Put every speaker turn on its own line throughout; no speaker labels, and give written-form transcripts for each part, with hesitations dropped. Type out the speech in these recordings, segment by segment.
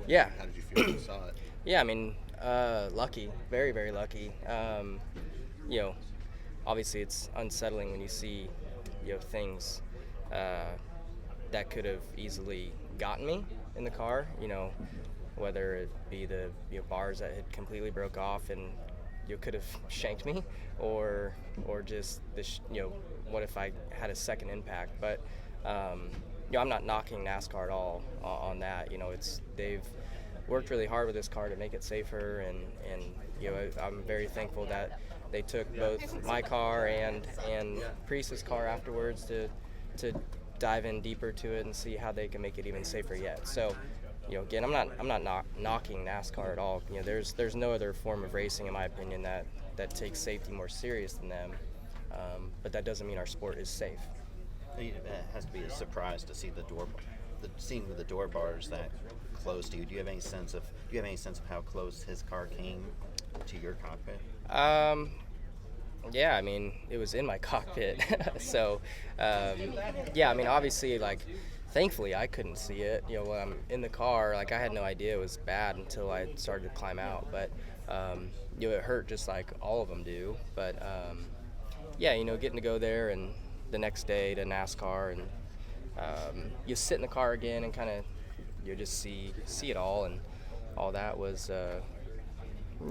Yeah.
How did you feel when you saw it?
Yeah, I mean, lucky, very, very lucky. You know, obviously it's unsettling when you see, things uh, that could have easily gotten me in the car. Whether it be the bars that had completely broke off and you could have shanked me, or just this. What if I had a second impact? But um, I'm not knocking NASCAR at all on that. It's they've worked really hard with this car to make it safer, and I'm very thankful that they took both my car and Priest's car afterwards to dive in deeper to it and see how they can make it even safer yet. So, again, I'm not knocking NASCAR at all. There's no other form of racing, in my opinion, that takes safety more serious than them. But that doesn't mean our sport is safe.
It has to be a surprise to see seeing the door bars that close to you. Do you have any sense of how close his car came to your cockpit?
Um, yeah, I mean, it was in my cockpit. So, yeah, I mean, obviously, like, thankfully, I couldn't see it. When I'm in the car, like, I had no idea it was bad until I started to climb out. But, it hurt just like all of them do. But, yeah, getting to go there and the next day to NASCAR, and you sit in the car again and kind of you just see it all, and all that was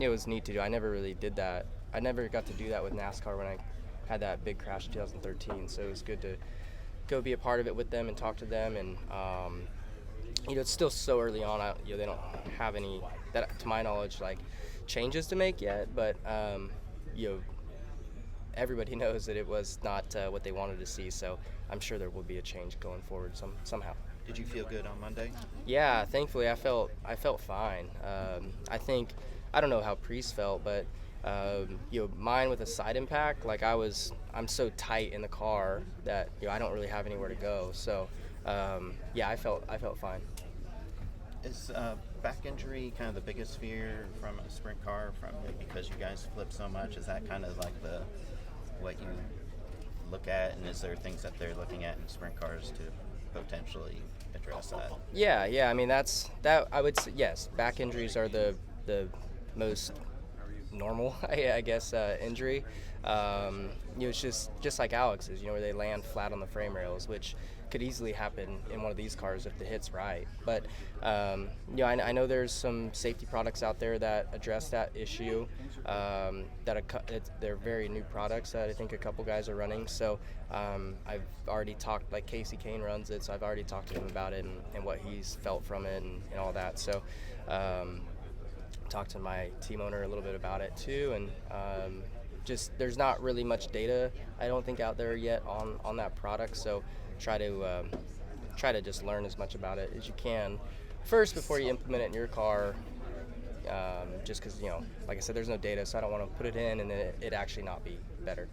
it was neat to do. I never really did that. I never got to do that with NASCAR when I had that big crash in 2013. So it was good to go be a part of it with them and talk to them. And it's still so early on. They don't have any that, to my knowledge, like changes to make yet. But everybody knows that it was not what they wanted to see. So I'm sure there will be a change going forward somehow.
Did you feel good on Monday?
Yeah, thankfully I felt fine. I don't know how Priest felt, but mine with a side impact, like I'm so tight in the car that I don't really have anywhere to go. So yeah, I felt fine.
Is back injury kind of the biggest fear from a sprint car, because you guys flip so much? Is that kind of like what you look at, and is there things that they're looking at in sprint cars to potentially address that?
Yeah. I mean, that I would say yes. Back injuries are the most normal, I guess, injury. It's just like Alex's, where they land flat on the frame rails, which could easily happen in one of these cars if the hit's right. But I know there's some safety products out there that address that issue. They're very new products that I think a couple guys are running. So I've already talked, like Casey Kane runs it, so I've already talked to him about it and what he's felt from it and all that. So talked to my team owner a little bit about it too, and just there's not really much data, I don't think, out there yet on that product. So try to just learn as much about it as you can first before you implement it in your car. Just because like I said, there's no data, so I don't want to put it in and then it actually not be better.